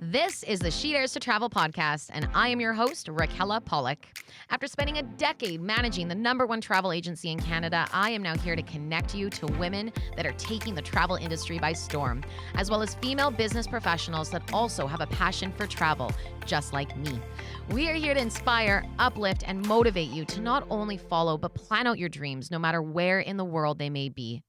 This is the She Dares to Travel podcast, and I am your host, Raquel Pollock. After spending a decade managing the #1 travel agency in Canada, I am now here to connect you to women that are taking the travel industry by storm, as well as female business professionals that also have a passion for travel, just like me. We are here to inspire, uplift, and motivate you to not only follow, but plan out your dreams, no matter where in the world they may be.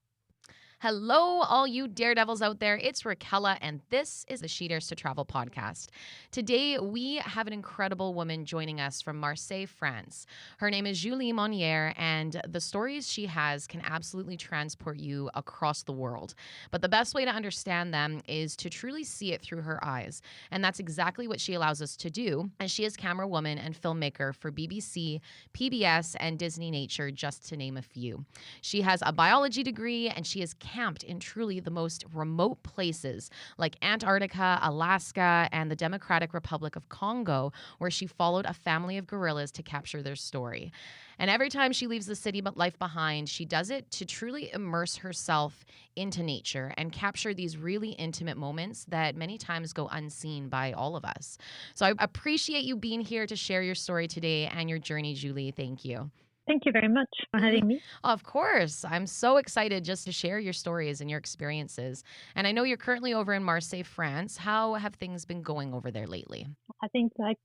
Hello, all you daredevils out there. It's Raquel, and this is the She Dares to Travel podcast. Today, we have an incredible woman joining us from Marseilles, France. Her name is Julie Moniere, and the stories she has can absolutely transport you across the world. But the best way to understand them is to truly see it through her eyes. And that's exactly what she allows us to do, as she is camera woman and filmmaker for BBC, PBS, and DisneyNature, just to name a few. She has a biology degree, and she is camped in truly the most remote places like Antarctica, Alaska, and the Democratic Republic of Congo, where she followed a family of gorillas to capture their story. And every time she leaves the city life behind, she does it to truly immerse herself into nature and capture these really intimate moments that many times go unseen by all of us. So I appreciate you being here to share your story today and your journey, Julie. Thank you. Thank you very much for having me. Of course. I'm so excited just to share your stories and your experiences. And I know you're currently over in Marseille, France. How have things been going over there lately? I think like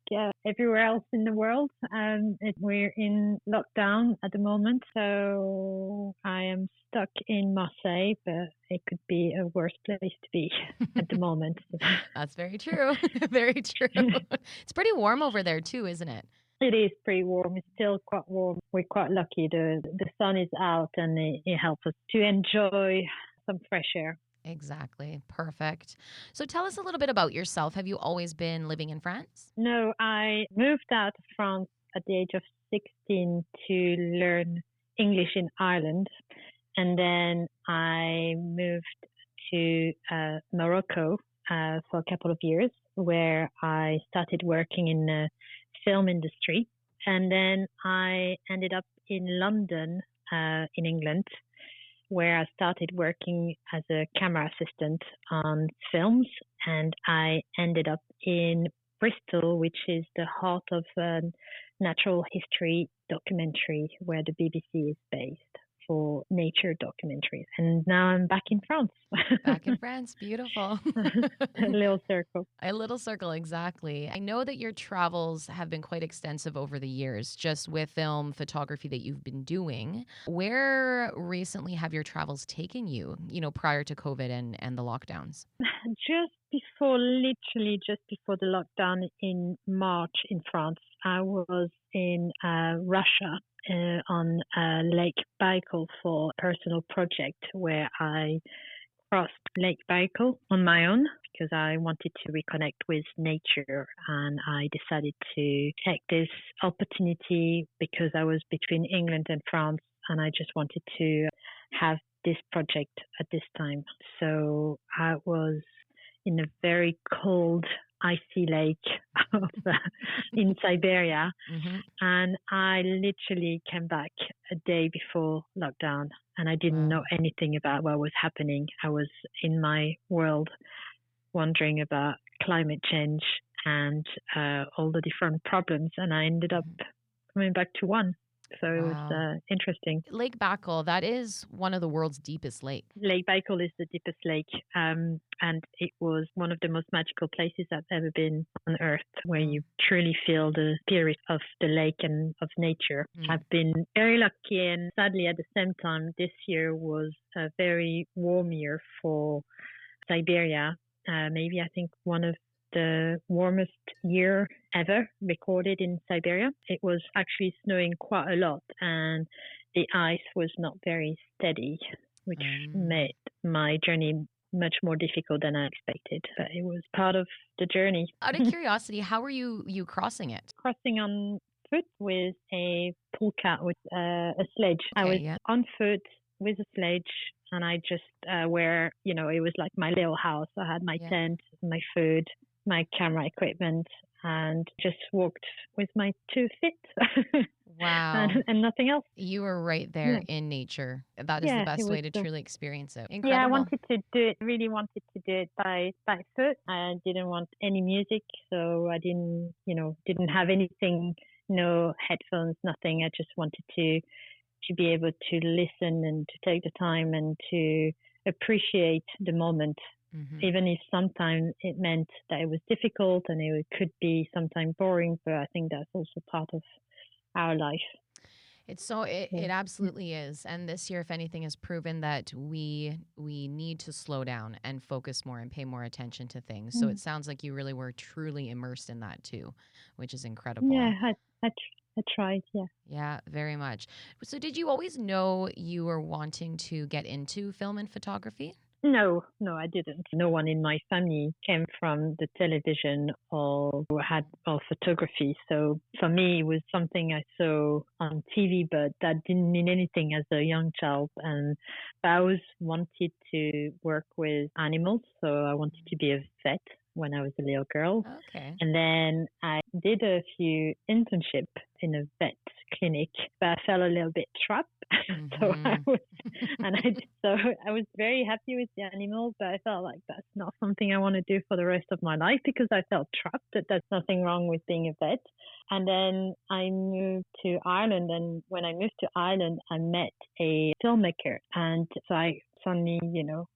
everywhere else in the world, we're in lockdown at the moment. So I am stuck in Marseille, but it could be a worse place to be at the moment. That's very true. Very true. It's pretty warm over there too, isn't it? It is pretty warm. It's still quite warm. We're quite lucky. The sun is out and it helps us to enjoy some fresh air. Exactly. Perfect. So tell us a little bit about yourself. Have you always been living in France? No, I moved out of France at the age of 16 to learn English in Ireland. And then I moved to Morocco for a couple of years, where I started working in the film industry. And then I ended up in London, in England, where I started working as a camera assistant on films. And I ended up in Bristol, which is the heart of natural history documentary, where the BBC is based for nature documentaries. And now I'm back in France. Back in France. Beautiful. A little circle. A little circle, exactly. I know that your travels have been quite extensive over the years, just with film photography that you've been doing. Where recently have your travels taken you, prior to COVID and the lockdowns? Literally just before the lockdown in March in France, I was in Russia on Lake Baikal for a personal project, where I crossed Lake Baikal on my own because I wanted to reconnect with nature, and I decided to take this opportunity because I was between England and France, and I just wanted to have this project at this time. So I was in a very cold, icy lake in Siberia. Mm-hmm. And I literally came back a day before lockdown, and I didn't know anything about what was happening. I was in my world wondering about climate change and all the different problems, and I ended up coming back to one. So it was interesting. Lake Baikal, that is one of the world's deepest lakes. Lake Baikal is the deepest lake, and it was one of the most magical places I've ever been on Earth, where you truly feel the spirit of the lake and of nature. I've been very lucky, and sadly at the same time, this year was a very warm year for Siberia. Maybe I think one of the warmest year ever recorded in Siberia. It was actually snowing quite a lot, and the ice was not very steady, which made my journey much more difficult than I expected. But it was part of the journey. Out of curiosity, how were you crossing it? Crossing on foot with a pulka, with a sledge. I was on foot with a sledge, and I just it was like my little house. I had my tent, my food, my camera equipment, and just walked with my 2 feet. Wow. and nothing else. You were right there Yeah. in nature. That is the Yeah, it best was way to truly experience it. yeah, I Incredible. wanted to do it, really wanted to do it by foot. I didn't want any music, so I didn't have anything, no headphones, nothing. I just wanted to be able to listen and to take the time and to appreciate the moment, Hmm. even if sometimes it meant that it was difficult and it could be sometimes boring, but I think that's also part of our life. It So, absolutely is. And this year, if anything, has proven that we need to slow down and focus more and pay more attention to things. So mm. it sounds like you really were truly immersed in that too, which is Yeah, incredible. I tried, yeah. Yeah, very much. So did you always know you were wanting to get into film and photography? No, no, I didn't. No one in my family came from the television or had or photography. So for me, it was something I saw on TV, but that didn't mean anything as a young child. And I always wanted to work with animals, so I wanted to be a vet when I was a little girl. Okay. And then I did a few internships in a vet clinic, but I felt a little bit trapped. so I Hmm. was, and I was very happy with the animals, but I felt like that's not something I want to do for the rest of my life because I felt trapped. That there's nothing wrong with being a vet. And then I moved to Ireland, and when I moved to Ireland, I met a filmmaker, and so I suddenly,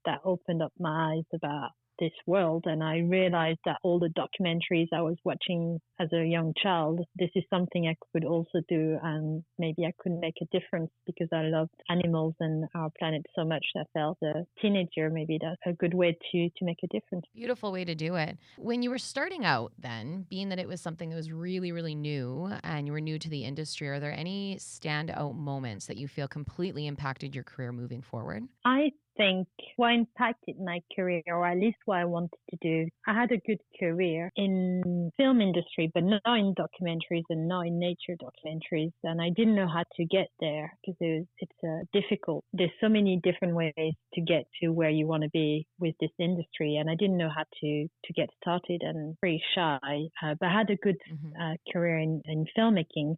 that opened up my eyes about this world, and I realized that all the documentaries I was watching as a young child, this is something I could also do, and maybe I could make a difference because I loved animals and our planet so much that I felt as a teenager maybe that's a good way to make a difference. Beautiful way to do it. When you were starting out, then, being that it was something that was really, really new and you were new to the industry, are there any standout moments that you feel completely impacted your career moving forward? I think what impacted my career, or at least what I wanted to do, I had a good career in film industry, but not in documentaries and not in nature documentaries. And I didn't know how to get there because it's difficult. There's so many different ways to get to where you want to be with this industry, and I didn't know how to get started and pretty shy. But I had a good Hmm. career in filmmaking.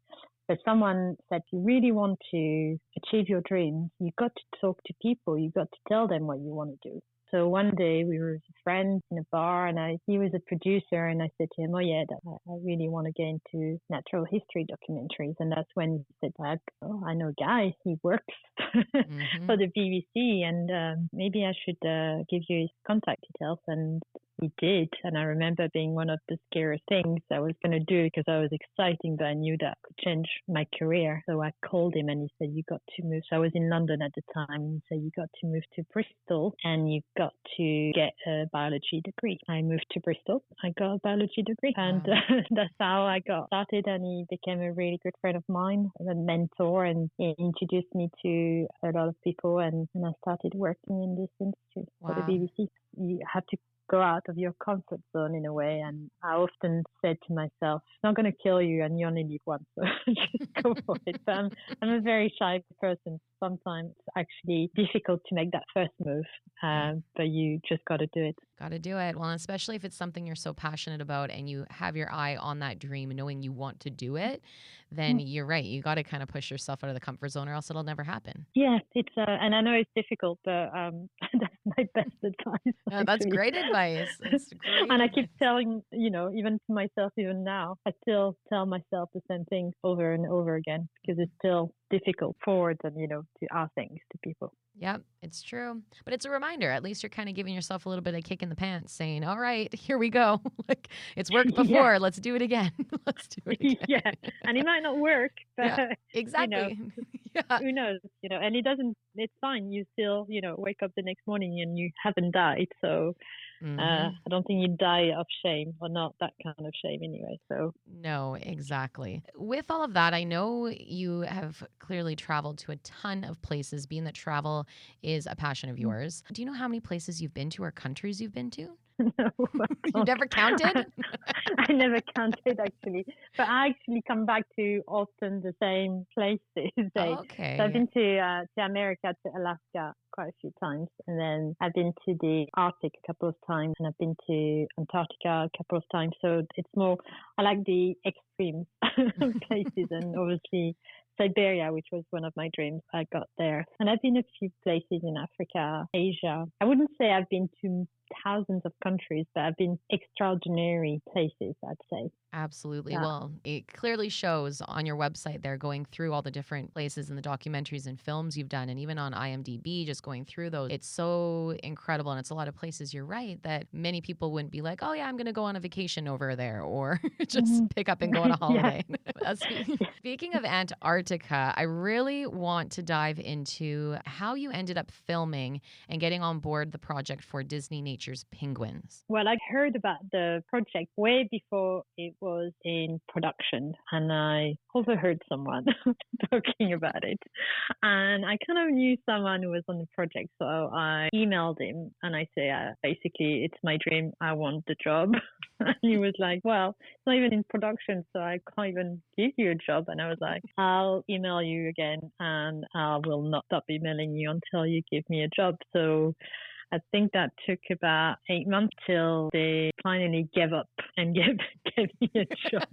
But someone said, you really want to achieve your dreams, you've got to talk to people. You've got to tell them what you want to do. So one day we were friends in a bar, and he was a producer, and I said to him, oh yeah, I really want to get into natural history documentaries. And that's when he said, I know a guy, he works Hmm. for the BBC, and maybe I should give you his contact details. And he did. And I remember being one of the scariest things I was going to do because I was exciting, but I knew that could change my career. So I called him and he said, you got to move. So I was in London at the time. He said, you got to move to Bristol and you've got to get a biology degree. I moved to Bristol. I got a biology degree, and Wow. that's how I got started. And he became a really good friend of mine, a mentor, and he introduced me to a lot of people. And I started working in this industry for the Wow. BBC. You have to go out of your comfort zone in a way. And I often said to myself, it's not going to kill you and you only live once, so just go for it. But I'm a very shy person. Sometimes it's actually difficult to make that first move, Yeah. but you just got to do it. Got to do it. Well, especially if it's something you're so passionate about and you have your eye on that dream, knowing you want to do it, then you're right. You got to kind of push yourself out of the comfort zone or else it'll never happen. Yeah, and I know it's difficult, but that's my best advice That's actually. great advice. That's great And I keep advice. telling, even to myself, even now, I still tell myself the same thing over and over again because it's still difficult forward and to ask things to people. Yep, it's true. But it's a reminder. At least you're kind of giving yourself a little bit of kick in the pants, saying, all right, here we go. Like it's worked Yeah, before. Let's do it again. Let's do it yeah, again. and it might not work, but Yeah, you know, exactly. Yeah. who knows, and it doesn't. It's fine. You still, wake up the next morning and you haven't died, so Hmm. I don't think you die of shame, or not that kind of shame anyway. So No, exactly. With all of that, I know you have clearly traveled to a ton of places, being that travel is a passion of mm, yours. Do you know how many places you've been to or countries you've been to? No, You never counted? I never counted actually, but I actually come back to often the same places. So I've Okay. been to America, to Alaska quite a few times, and then I've been to the Arctic a couple of times, and I've been to Antarctica a couple of times. So it's more, I like the extreme places, and obviously Siberia, which was one of my dreams. I got there. And I've been a few places in Africa, Asia. I wouldn't say I've been to thousands of countries, but I've been extraordinary places, I'd say. Absolutely. Yeah. Well, it clearly shows on your website there, going through all the different places and the documentaries and films you've done, and even on IMDb, just going through those. It's so incredible. And it's a lot of places, you're right, that many people wouldn't be like, oh, yeah, I'm going to go on a vacation over there, or just Mm-hmm. pick up and go on a Yeah. holiday. Speaking of Antarctica, I really want to dive into how you ended up filming and getting on board the project for DisneyNature's Penguins. Well, I heard about the project way before it was in production, and I overheard someone talking about it. And I kind of knew someone who was on the project, so I emailed him and I say, basically, it's my dream. I want the job. And he was like, well, it's not even in production, so I can't even give you a job. And I was like, I'll email you again, and I will not stop emailing you until you give me a job. So I think that took about 8 months till they finally gave up and gave me a job.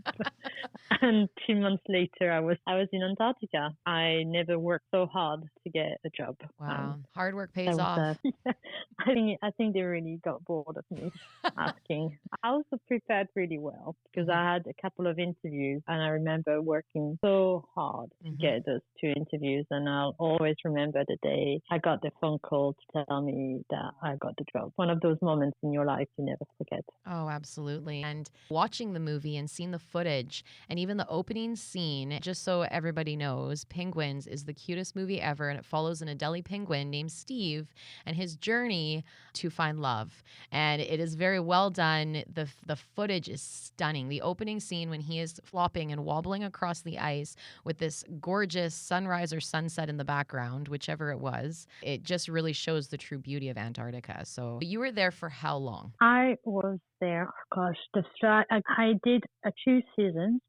And 2 months later, I was in Antarctica. I never worked so hard to get a job. Wow. Hard work That pays was, off. I think they really got bored of me asking. I also prepared really well because I had a couple of interviews, and I remember working so hard to get those 2 interviews. And I'll always remember the day I got the phone call to tell me that I got the job. One of those moments in your life you never forget. Oh, absolutely. And watching the movie and seeing the footage and even the opening scene, just so everybody knows, Penguins is the cutest movie ever. And it follows an Adelie penguin named Steve and his journey to find love. And it is very well done. The footage is stunning. The opening scene when he is flopping and wobbling across the ice with this gorgeous sunrise or sunset in the background, whichever it was, it just really shows the true beauty of Antarctica. So you were there for how long? I was there, gosh, I did 2 seasons,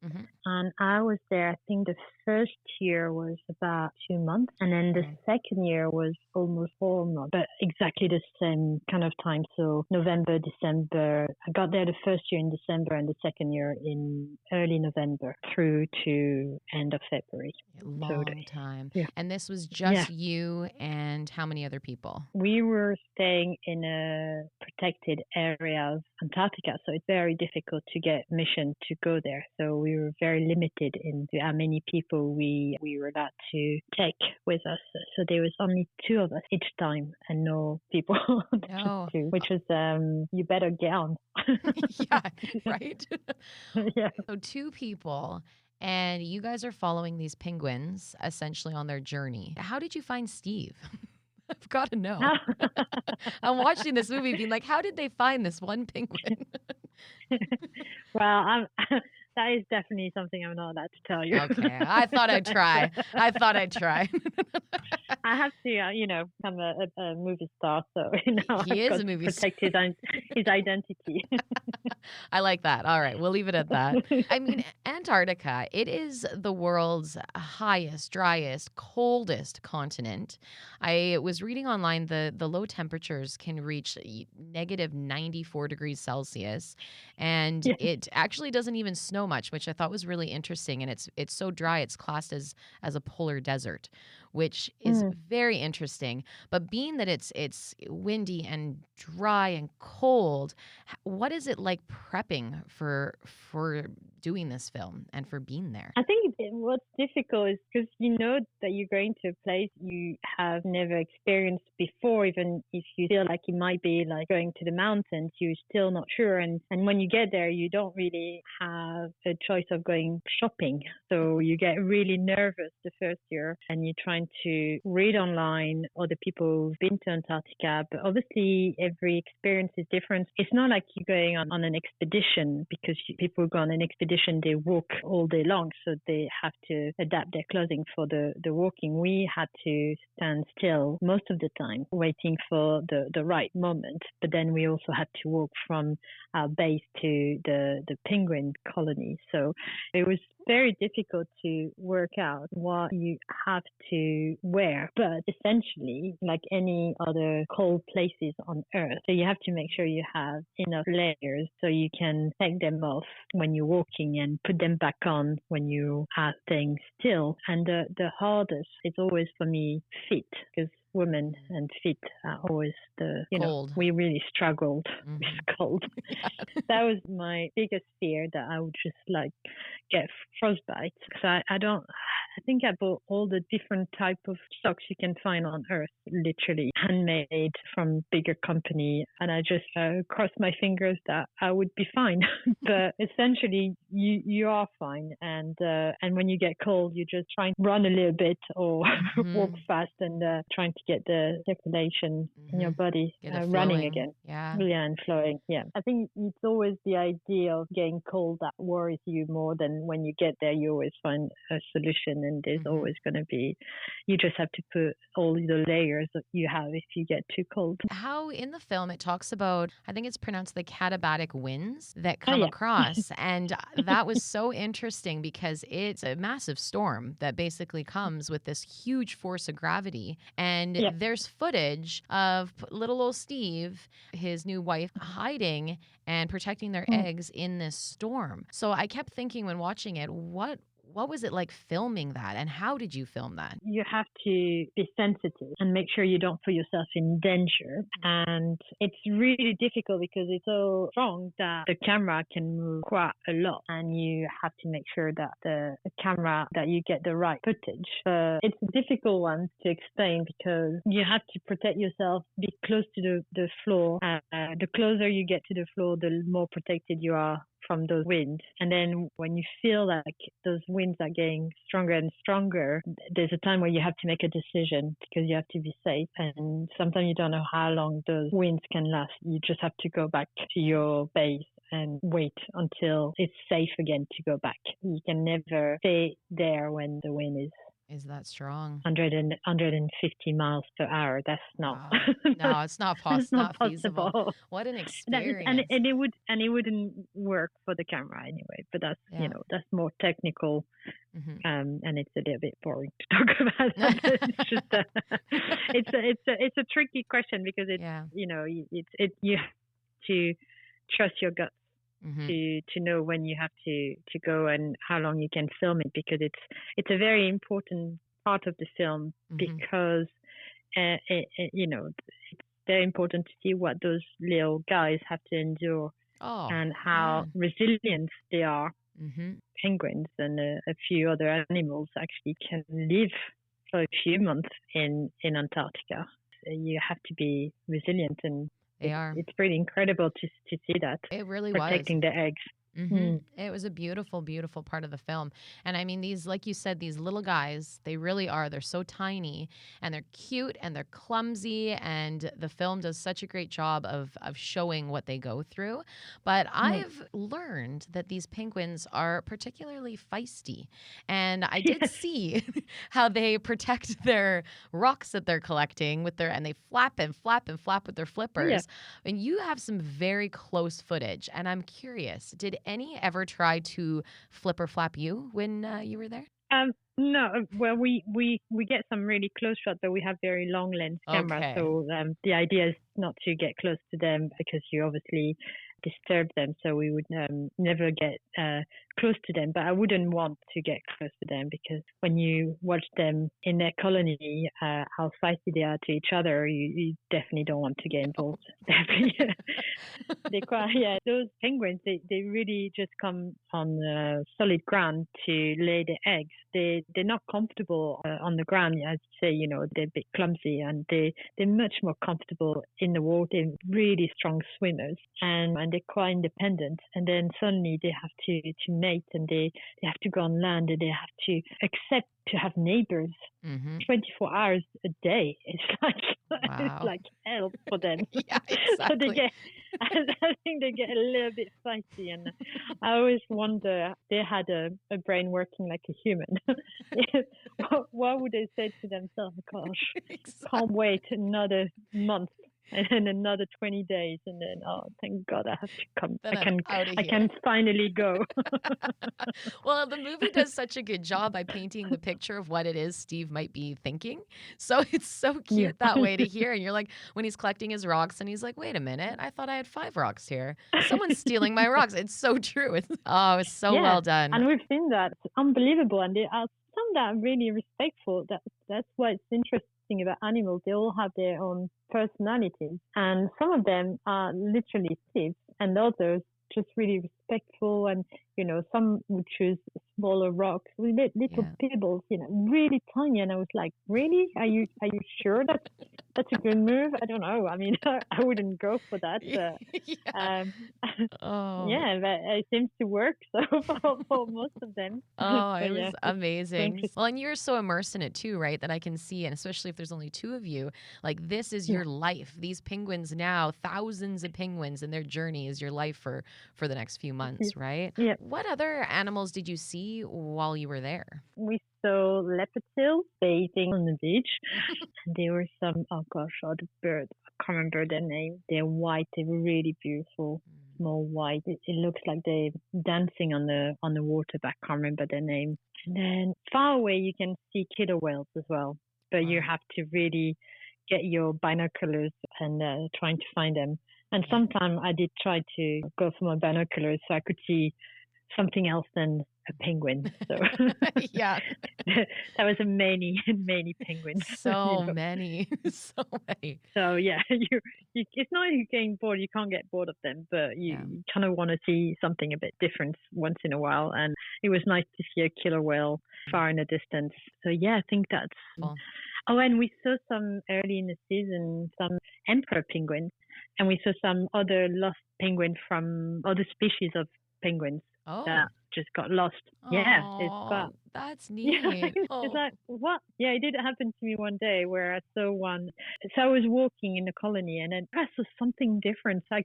and I was there. I think the first year was about 2 months, and then the second year was almost 4 months, but exactly the same kind of time. So November, December. I got there the first year in December, and the second year in early November through to end of February. Long time. Yeah. And this was just you and how many other people? We were staying in a protected area of Antarctica, so it's very difficult to get mission to go there. So we were very limited in how many people we were allowed to take with us. So there was only 2 of us each time, and no people, just 2, which was you better get on. Yeah, right? Yeah. So 2 people, and you guys are following these penguins essentially on their journey. How did you find Steve? I've got to know. I'm watching this movie being like, how did they find this one penguin? Well, that is definitely something I'm not allowed to tell you. Okay, I thought I'd try. I have to, become a movie star, so He I've is got a movie to protect his identity. I like that. All right, we'll leave it at that. I mean, Antarctica, it is the world's highest, driest, coldest continent. I was reading online the low temperatures can reach negative 94 degrees Celsius, and it actually doesn't even snow much, which I thought was really interesting. And it's so dry, it's classed as a polar desert, which is very interesting. But being that it's windy and dry and cold, what is it like prepping for doing this film and for being there? I think what's difficult is because you know that you're going to a place you have never experienced before. Even if you feel like it might be like going to the mountains, you're still not sure. And when you get there, you don't really have a choice of going shopping. So you get really nervous the first year, and you're trying trying to read online other people who've been to Antarctica, but obviously every experience is different. It's not like you're going on an expedition, because people who go on an expedition, they walk all day long, so they have to adapt their clothing for the walking. We had to stand still most of the time, waiting for the right moment. But then we also had to walk from our base to the penguin colony. So it was very difficult to work out what you have to wear, but essentially like any other cold places on Earth. So you have to make sure you have enough layers so you can take them off when you're walking and put them back on when you are staying still. And the hardest is always for me feet, because women and feet are always cold. We really struggled with cold. That was my biggest fear, that I would just like get frostbite. So I think I bought all the different type of socks you can find on Earth, literally handmade from bigger company, and I just crossed my fingers that I would be fine. But essentially, you are fine, and when you get cold, you just try and run a little bit or walk fast and trying to get the circulation in your body running again. Yeah, and flowing. Yeah, I think it's always the idea of getting cold that worries you more than when you get there. You always find a solution, and there's always going to be. You just have to put all the layers that you have if you get too cold. How in the film it talks about, I think it's pronounced the katabatic winds that come across, and that was so interesting because it's a massive storm that basically comes with this huge force of gravity, and there's footage of little old Steve, his new wife, hiding and protecting their eggs in this storm. So I kept thinking when watching it, what was it like filming that, and how did you film that? You have to be sensitive and make sure you don't put yourself in danger. And it's really difficult because it's so strong that the camera can move quite a lot, and you have to make sure that the camera, that you get the right footage. It's a difficult one to explain because you have to protect yourself, be close to the floor. The closer you get to the floor, the more protected you are from those winds. And then when you feel like those winds are getting stronger and stronger, there's a time where you have to make a decision because you have to be safe. And sometimes you don't know how long those winds can last. You just have to go back to your base and wait until it's safe again to go back. You can never stay there when the wind is that strong? 150 miles per hour. That's not. No, it's not possible. It's not feasible. possible. What an experience! And it wouldn't work for the camera anyway. But that's that's more technical, and it's a little bit boring to talk about. It's just it's a tricky question because you have to trust your gut. To know when you have to go and how long you can film it, because it's a very important part of the film because it's very important to see what those little guys have to endure and how resilient they are. Penguins and a few other animals actually can live for a few months in Antarctica. So you have to be resilient, and it's pretty incredible to see that. It really protecting the eggs. It was a beautiful, beautiful part of the film. And I mean, these, like you said, these little guys, they really are. They're so tiny and they're cute and they're clumsy. And the film does such a great job of showing what they go through. But I've learned that these penguins are particularly feisty. And I did see how they protect their rocks that they're collecting and they flap and flap and flap with their flippers. And you have some very close footage. And I'm curious, did any ever try to flip or flap you when you were there? No. Well, we get some really close shots, but we have very long lens cameras. Okay. So the idea is not to get close to them because you obviously disturb them. So we would never get close to them. But I wouldn't want to get close to them because when you watch them in their colony, how feisty they are to each other, you definitely don't want to get involved. Definitely. Those penguins, they really just come on solid ground to lay their eggs. They're not comfortable on the ground, as you say. They're a bit clumsy, and they're much more comfortable in the water. They're really strong swimmers, and and they're quite independent, and then suddenly they have to mate, and they have to go on land, and they have to accept to have neighbors 24 hours a day. It's like it's like hell for them. Yeah, exactly. So I think they get a little bit feisty, and I always wonder they had a brain working like a human. What would they say to themselves? Gosh, can't wait another month and then another 20 days, and then thank God I have to come. I can finally go. Well, the movie does such a good job by painting the picture of what it is Steve might be thinking. So it's so cute that way to hear. And you're like, when he's collecting his rocks and he's like, wait a minute, I thought I had 5 rocks here. Someone's stealing my rocks. It's so true. It's so well done. And we've seen that. It's unbelievable. And they are some that are really respectful. That's what's interesting about animals. They all have their own personalities. And some of them are literally thieves, and others just really respectful. And, some would choose smaller rocks, little pebbles, really tiny. And I was like, really? Are you sure that's a good move? I don't know. I mean, I wouldn't go for that. But it seems to work. So for most of them. Oh, it was amazing. Well, and you're so immersed in it too, right? That I can see, and especially if there's only 2 of you, like this is your life. These penguins now, thousands of penguins, and their journey is your life for the next few months, right? Yeah. What other animals did you see while you were there? We saw leopard seals bathing on the beach. And there were some, the birds. I can't remember their name. They're white. They were really beautiful. Small white. It looks like they're dancing on the water, but I can't remember their name. And then far away, you can see killer whales as well. But you have to really get your binoculars and trying to find them. And sometimes I did try to go for my binoculars so I could see something else than a penguin. So that was many penguins. So many. So yeah, it's not you're getting bored. You can't get bored of them, but you kind of want to see something a bit different once in a while. And it was nice to see a killer whale far in the distance. So I think that's cool. Oh, and we saw some early in the season, some emperor penguins, and we saw some other lost penguin from other species of penguins that just got lost. That's neat. It's like, what? Yeah, it did happen to me one day where I saw one. So I was walking in the colony, and then I saw something different. So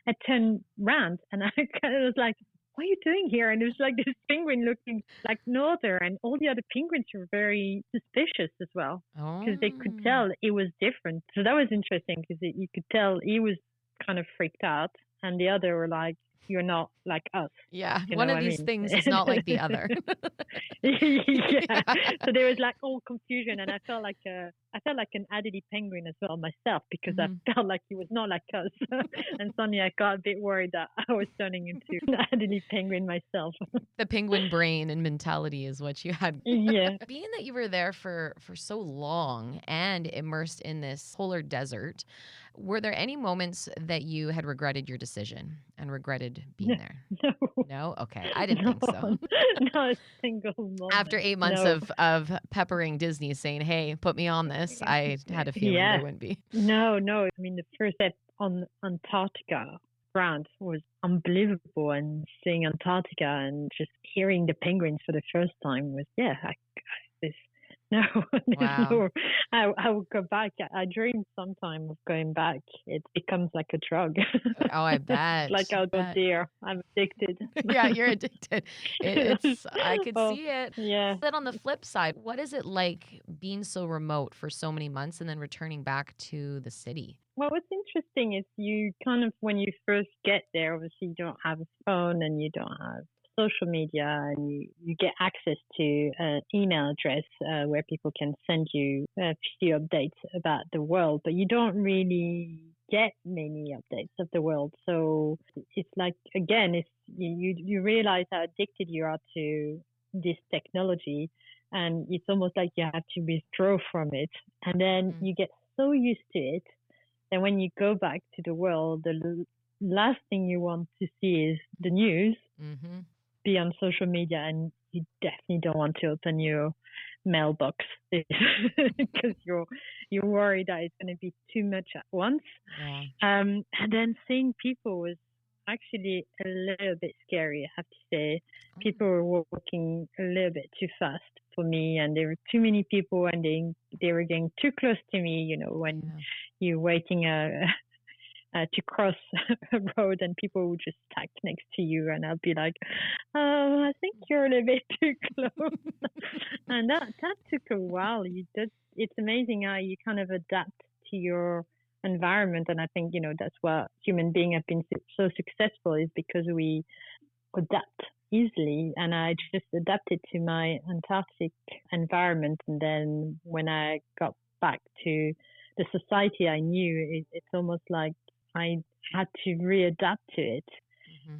I turned round, and I kind of was like, what are you doing here? And it was like this penguin looking like no other, and all the other penguins were very suspicious as well, because they could tell it was different. So that was interesting, because you could tell he was kind of freaked out, and the other were like, you're not like us. Yeah, one of these things is not like the other. So there was like all confusion, and I felt like an Adelie penguin as well myself, because I felt like he was not like us. And suddenly I got a bit worried that I was turning into an Adelie penguin myself. The penguin brain and mentality is what you had. Yeah. Being that you were there for so long and immersed in this polar desert, were there any moments that you had regretted your decision and regretted being there? No? Okay. I didn't think so. Not a single moment. After 8 months of peppering Disney saying, hey, put me on this, I had a feeling there wouldn't be. No. I mean, the first step on Antarctica ground was unbelievable, and seeing Antarctica and just hearing the penguins for the first time was, I would go back. I dream sometime of going back. It becomes like a drug. Oh, I bet. Like outdoor deer. I'm addicted. Yeah, you're addicted. I could see it. Yeah. But on the flip side, what is it like being so remote for so many months and then returning back to the city? Well, what's interesting is you kind of, when you first get there, obviously you don't have a phone and you don't have social media, and you get access to an email address where people can send you a few updates about the world, but you don't really get many updates of the world. So it's like, again, it's you realize how addicted you are to this technology, and it's almost like you have to withdraw from it, and then you get so used to it. And when you go back to the world, the last thing you want to see is the news. Be on social media, and you definitely don't want to open your mailbox because you're worried that it's going to be too much at once. And then seeing people was actually a little bit scary, I have to say. People were walking a little bit too fast for me, and there were too many people, and they were getting too close to me. When Yeah. you're waiting to cross a road, and people would just stack next to you, and I'll be like, "Oh, I think you're a little bit too close." And that took a while. It's amazing how you kind of adapt to your environment, and I think that's what human beings have been so successful, is because we adapt easily. And I just adapted to my Antarctic environment, and then when I got back to the society I knew, it's almost like I had to readapt to it,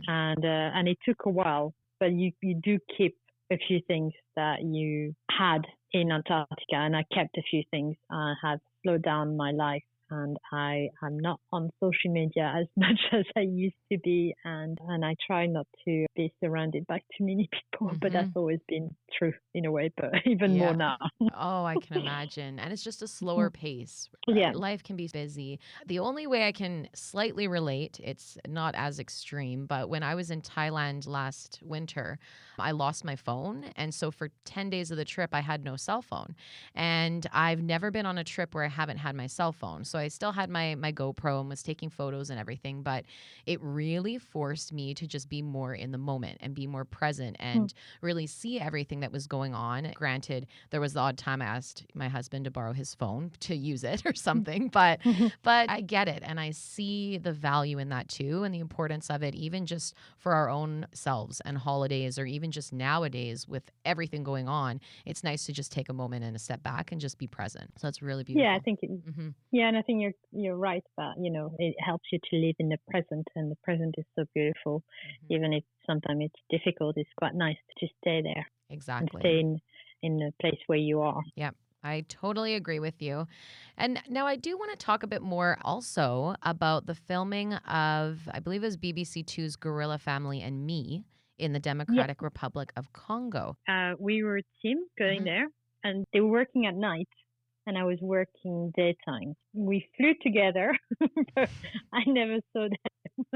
and it took a while. But you do keep a few things that you had in Antarctica, and I kept a few things. I have slowed down my life, and I'm not on social media as much as I used to be, and I try not to be surrounded by too many people, but that's always been true in a way, but even more Yeah. now. Oh, I can imagine. And it's just a slower pace. Yeah. Life can be busy. The only way I can slightly relate, it's not as extreme, but when I was in Thailand last winter, I lost my phone. And so for 10 days of the trip, I had no cell phone. And I've never been on a trip where I haven't had my cell phone. So I still had my GoPro and was taking photos and everything, but it really forced me to just be more in the moment and be more present and really see everything that was going on. Granted, there was the odd time I asked my husband to borrow his phone to use it or something, but I get it, and I see the value in that too, and the importance of it, even just for our own selves and holidays, or even just nowadays with everything going on. It's nice to just take a moment and a step back and just be present. So it's really beautiful. Yeah, I think yeah, and I think you're right that it helps you to live in the present, and the present is so beautiful. Even if sometimes it's difficult, it's quite nice to stay there. Exactly. And stay in the place where you are. Yep. I totally agree with you. And now I do want to talk a bit more also about the filming of, I believe it was BBC Two's Gorilla Family and Me in the Democratic Republic of Congo. We were a team going there, and they were working at night, and I was working daytime. We flew together, but I never saw them,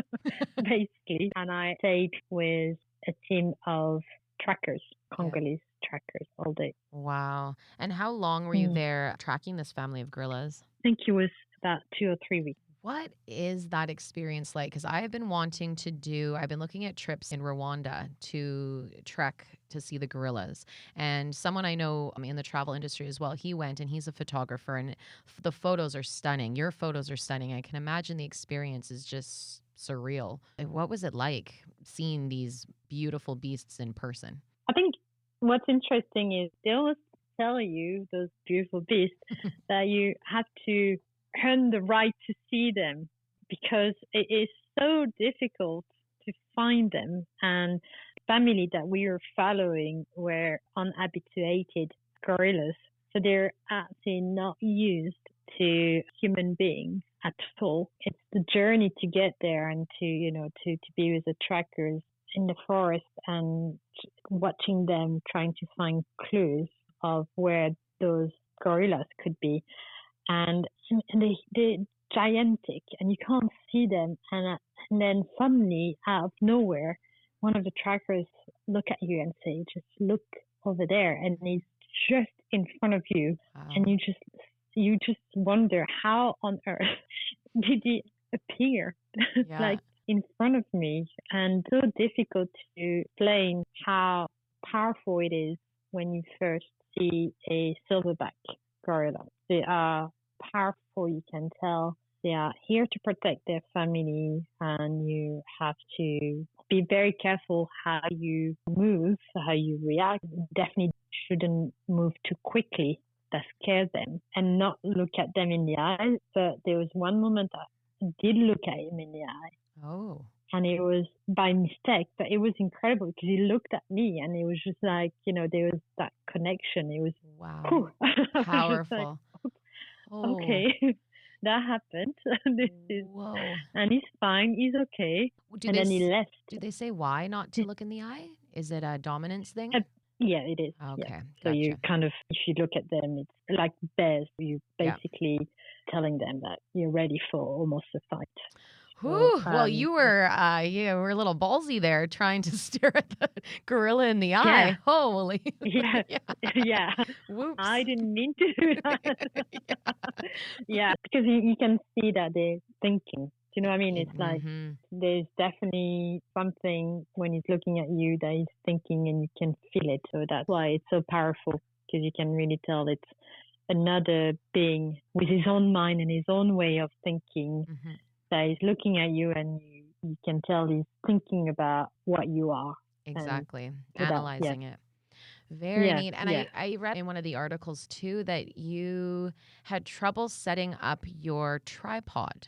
basically. And I stayed with a team of trackers, Congolese trackers, all day. Wow. And how long were you there tracking this family of gorillas? I think it was about 2 or 3 weeks. What is that experience like? Because I have been wanting to I've been looking at trips in Rwanda to trek to see the gorillas. And someone I know in the travel industry as well, he went, and he's a photographer, and the photos are stunning. Your photos are stunning. I can imagine the experience is just surreal. What was it like seeing these beautiful beasts in person? I think what's interesting is they always tell you, those beautiful beasts, that you have to earn the right to see them, because it is so difficult to find them. And the family that we were following were unhabituated gorillas, so they're actually not used to human beings at all. It's the journey to get there, and to be with the trackers in the forest and watching them trying to find clues of where those gorillas could be. And they're gigantic, and you can't see them. And then suddenly, out of nowhere, one of the trackers look at you and say, "Just look over there," and he's just in front of you. Wow. And you just wonder, how on earth did he appear like in front of me? And so difficult to explain how powerful it is when you first see a silverback gorilla. They are powerful, you can tell. They are here to protect their family, and you have to be very careful how you move, how you react. Definitely shouldn't move too quickly. That scares them, and not look at them in the eye. But there was one moment I did look at him in the eye. Oh. And it was by mistake, but it was incredible because he looked at me, and it was just like, there was that connection. It was powerful. Okay, that happened. And he's fine. He's okay. Then he left. Do they say why not to look in the eye? Is it a dominance thing? Yeah, it is. Okay. Yeah. So you kind of, if you look at them, it's like bears. You basically telling them that you're ready for almost a fight. So, Whew. Well, you were a little ballsy there, trying to stare at the gorilla in the yeah, eye. Holy, yeah, yeah. yeah. I Whoops. didn't mean to do that. Yeah. Yeah, because you can see that they're thinking. Do you know what I mean? It's like Mm-hmm. there's definitely something when he's looking at you that he's thinking and you can feel it. So that's why it's so powerful because you can really tell it's another being with his own mind and his own way of thinking Mm-hmm. that is looking at you and you can tell he's thinking about what you are. And Exactly. so that, yeah, Analyzing it. Very yeah, neat. And yeah. I read in one of the articles too that you had trouble setting up your tripod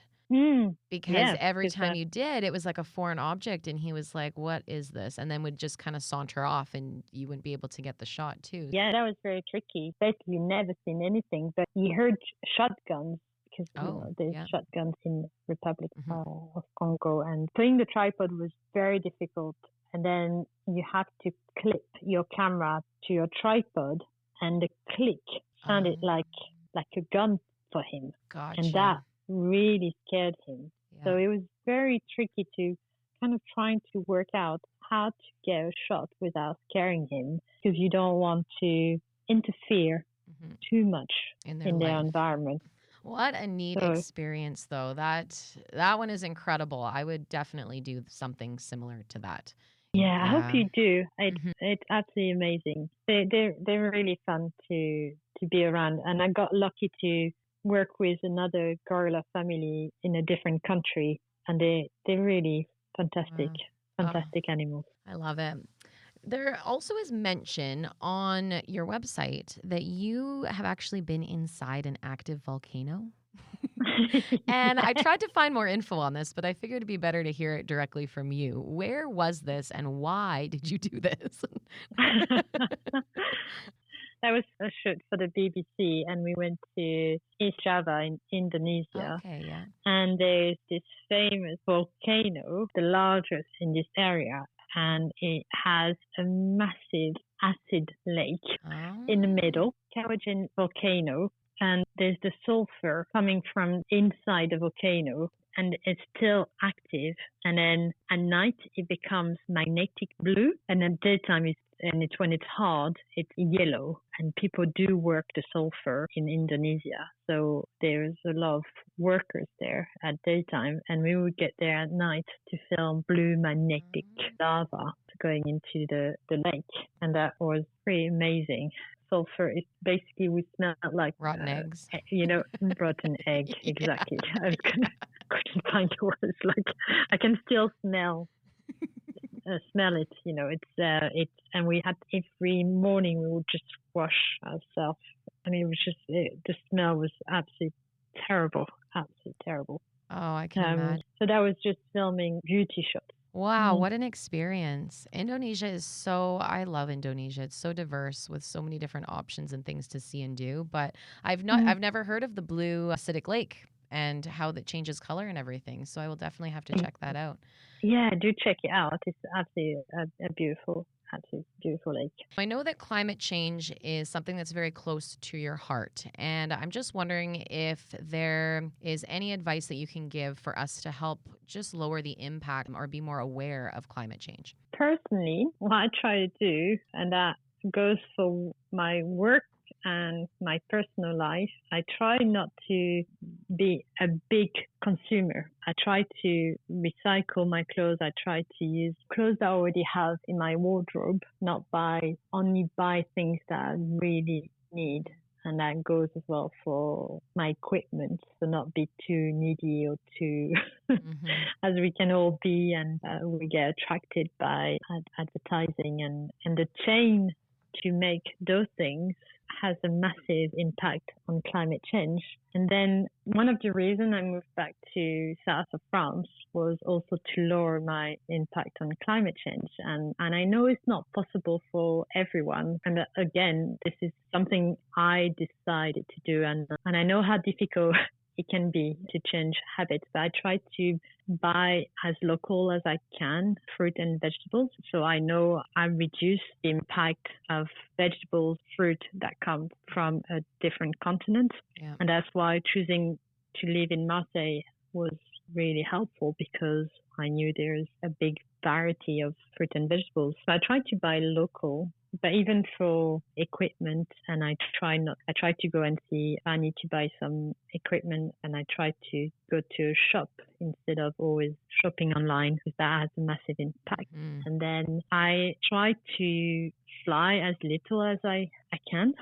because Yeah, every because time you did, it was like a foreign object. And he was like, "What is this?" And then would just kind of saunter off and you wouldn't be able to get the shot too. yeah, that was very tricky. Basically, never seen anything, but he heard shotguns because Oh, there's yeah. shotguns in Republic Hmm. of Congo, and putting the tripod was very difficult. And then you have to clip your camera to your tripod, and the click sounded like a gun for him, and that Gotcha. really scared him. Yeah. So it was very tricky to kind of trying to work out how to get a shot without scaring him because you don't want to interfere Hmm. too much In their in their life. environment. What a neat So experience, though. That one is incredible. I would definitely do something similar to that. yeah, I hope Yeah. you do. Hmm. It's absolutely amazing. They're really fun to be around, and I got lucky to work with another gorilla family in a different country, and they're really fantastic, Wow. Oh, fantastic animals. I love it. There also is mention on your website that you have actually been inside an active volcano. And I Yeah. tried to find more info on this, but I figured it'd be better to hear it directly from you. Where was this and why did you do this? That was a shoot for the BBC, and we went to East Java in Indonesia. Okay, yeah. And there's this famous volcano, the largest in this area, and it has a massive acid lake in the Oh. middle, Kawajan volcano, and there's the sulfur coming from inside the volcano and it's still active. And then at night it becomes magnetic blue, and at daytime it's when it's hard, it's yellow. And people do work the sulfur in Indonesia, so there's a lot of workers there at daytime, and we would get there at night to film blue magnetic lava going into the lake, and that was pretty amazing. Sulfur is basically we smell like Rotten eggs. rotten egg. Yeah. Exactly. I was gonna couldn't find the words. Like I can still smell it. It's and we had every morning we would just wash ourselves. I mean, it was just the smell was absolutely terrible. Oh, I can imagine. So that was just filming beauty shots. Wow, Mm. what an experience. I love Indonesia. It's so diverse with so many different options and things to see and do, but Mm. I've never heard of the blue acidic lake and how that changes color and everything. So I will definitely have to check that out. Yeah, do check it out. It's absolutely absolutely beautiful lake. I know that climate change is something that's very close to your heart, and I'm just wondering if there is any advice that you can give for us to help just lower the impact or be more aware of climate change. Personally, what I try to do, and that goes for my work and my personal life, I try not to be a big consumer. I try to recycle my clothes. I try to use clothes I already have in my wardrobe, not only buy things that I really need. And that goes as well for my equipment. So not be too needy or too, Hmm. as we can all be, and we get attracted by advertising and the chain to make those things has a massive impact on climate change. And then one of the reasons I moved back to south of France was also to lower my impact on climate change. And I know it's not possible for everyone. And again, this is something I decided to do. And I know how difficult it can be to change habits, but I try to buy as local as I can, fruit and vegetables. So I know I reduce the impact of vegetables, fruit that come from a different continent. Yeah. And that's why choosing to live in Marseille was really helpful because I knew there's a big variety of fruit and vegetables. So I tried to buy local, but even for equipment, and I try to go and see, I need to buy some equipment, and I try to go to a shop instead of always shopping online because that has a massive impact. And then I try to fly as little as I can.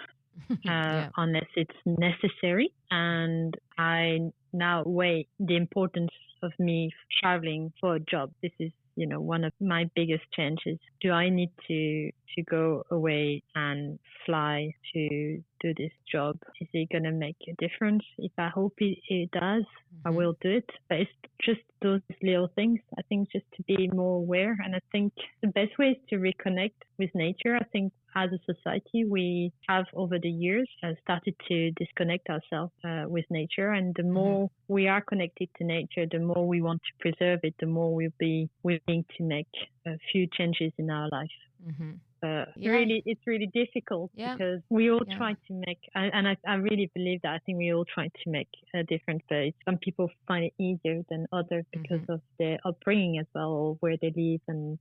Unless it's necessary. And I now weigh the importance of me traveling for a job. This is, one of my biggest changes. Do I need to go away and fly to do this job? Is it going to make a difference? If I hope it does, I will do it. But it's just those little things. I think just to be more aware. And I think the best way is to reconnect with nature. I think as a society, we have over the years started to disconnect ourselves with nature. And the more we are connected to nature, the more we want to preserve it, the more we'll be willing to make a few changes in our life. Really, it's really difficult because we all try to make, and I really believe that. I think we all try to make a difference, but some people find it easier than others because of their upbringing as well, or where they live. And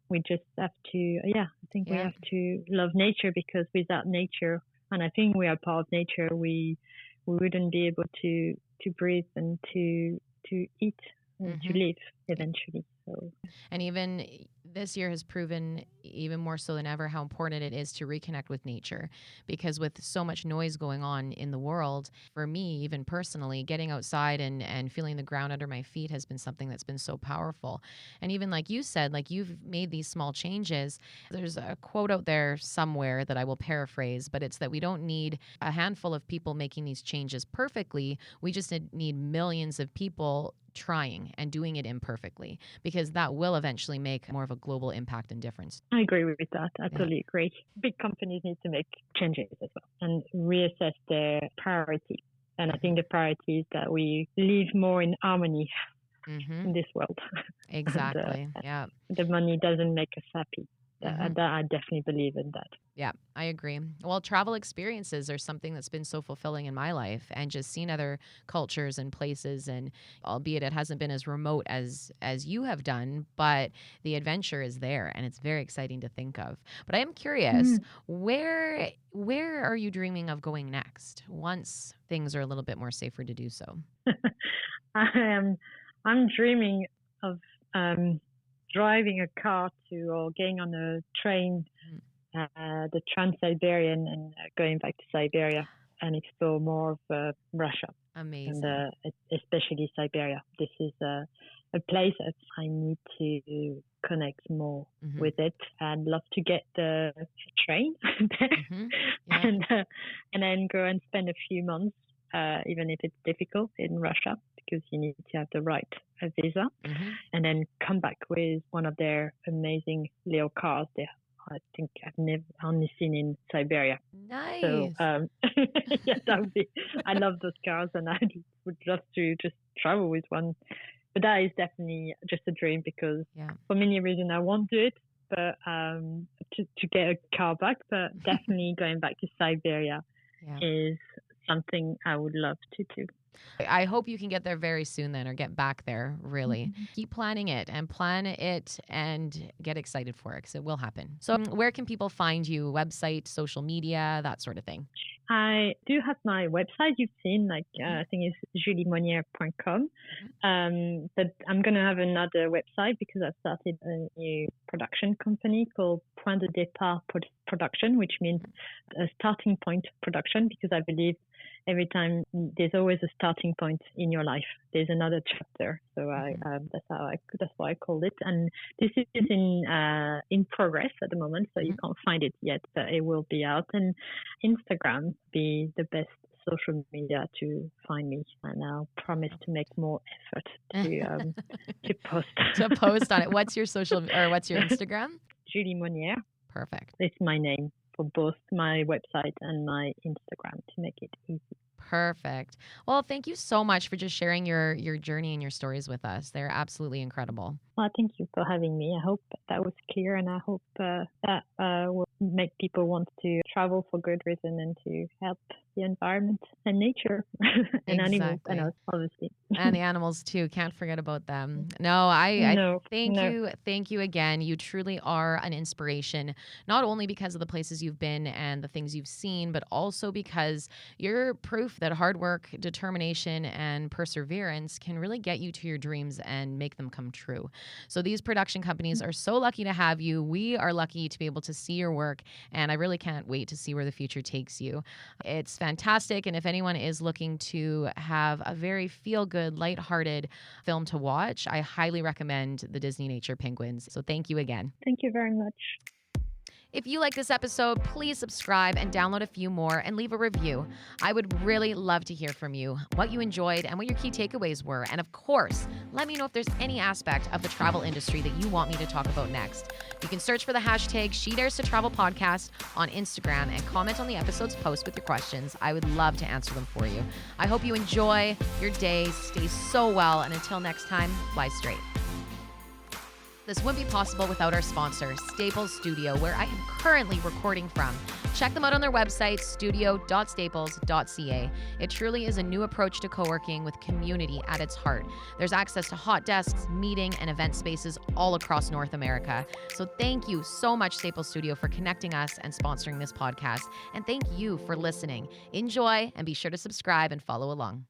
we just have to, I think we have to love nature, because without nature, and I think we are part of nature, we wouldn't be able to breathe and to eat and to live eventually. So. And even this year has proven even more so than ever how important it is to reconnect with nature, because with so much noise going on in the world, for me, even personally, getting outside and feeling the ground under my feet has been something that's been so powerful. And even like you said, like you've made these small changes. There's a quote out there somewhere that I will paraphrase, but it's that we don't need a handful of people making these changes perfectly. We just need millions of people trying and doing it imperfectly, because that will eventually make more of a global impact and difference. I agree with that. I totally agree. Big companies need to make changes as well and reassess their priority. And I think the priority is that we live more in harmony in this world. Exactly. And, the money doesn't make us happy. I definitely believe in that. Yeah, I agree. Well, travel experiences are something that's been so fulfilling in my life, and just seeing other cultures and places, and albeit it hasn't been as remote as you have done, but the adventure is there, and it's very exciting to think of. But I am curious, where are you dreaming of going next once things are a little bit more safer to do so? I'm dreaming of driving a car or getting on a train, the Trans-Siberian, and going back to Siberia and explore more of Russia. Amazing. And especially Siberia. This is a place that I need to connect more with it. I'd love to get the train there and then go and spend a few months, even if it's difficult in Russia, because you need to have the right visa, and then come back with one of their amazing little cars there. I think I've never only seen in Siberia. Nice. So that would be. I love those cars, and I would love to just travel with one. But that is definitely just a dream, because for many reasons I won't do it, but to get a car back. But definitely going back to Siberia is something I would love to do. I hope you can get there very soon then, or get back there, really. Keep planning it and get excited for it, because it will happen. So where can people find you? Website, social media, that sort of thing? I do have my website. You've seen, I think it's juliemoniere.com. But I'm going to have another website, because I started a new production company called Point de Départ Production, which means a starting point production, because I believe every time there's always a starting point in your life, there's another chapter. So that's why I called it. And this is in progress at the moment, so you can't find it yet, but it will be out. And Instagram be the best social media to find me, and I'll promise to make more effort to post. To post on it. What's your Instagram? Julie Moniere. Perfect. It's my name for both my website and my Instagram, to make it easy. Perfect. Well, thank you so much for just sharing your journey and your stories with us. They're absolutely incredible. Well, thank you for having me. I hope that was clear, and I hope that will make people want to travel for good reason and to help the environment and nature and animals and us, obviously. And the animals too. Can't forget about them. No, I No, thank no. you. Thank you again. You truly are an inspiration, not only because of the places you've been and the things you've seen, but also because you're proof that hard work, determination, and perseverance can really get you to your dreams and make them come true. So these production companies are so lucky to have you. We are lucky to be able to see your work, and I really can't wait to see where the future takes you. It's fantastic. And if anyone is looking to have a very feel good, lighthearted film to watch, I highly recommend the DisneyNature Penguins. So thank you again. Thank you very much. If you like this episode, please subscribe and download a few more and leave a review. I would really love to hear from you, what you enjoyed and what your key takeaways were. And of course, let me know if there's any aspect of the travel industry that you want me to talk about next. You can search for the hashtag SheDaresToTravelPodcast on Instagram and comment on the episode's post with your questions. I would love to answer them for you. I hope you enjoy your day, stay so well, and until next time, fly straight. This wouldn't be possible without our sponsor, Staples Studio, where I am currently recording from. Check them out on their website, studio.staples.ca. It truly is a new approach to co-working with community at its heart. There's access to hot desks, meeting, and event spaces all across North America. So thank you so much, Staples Studio, for connecting us and sponsoring this podcast. And thank you for listening. Enjoy, and be sure to subscribe and follow along.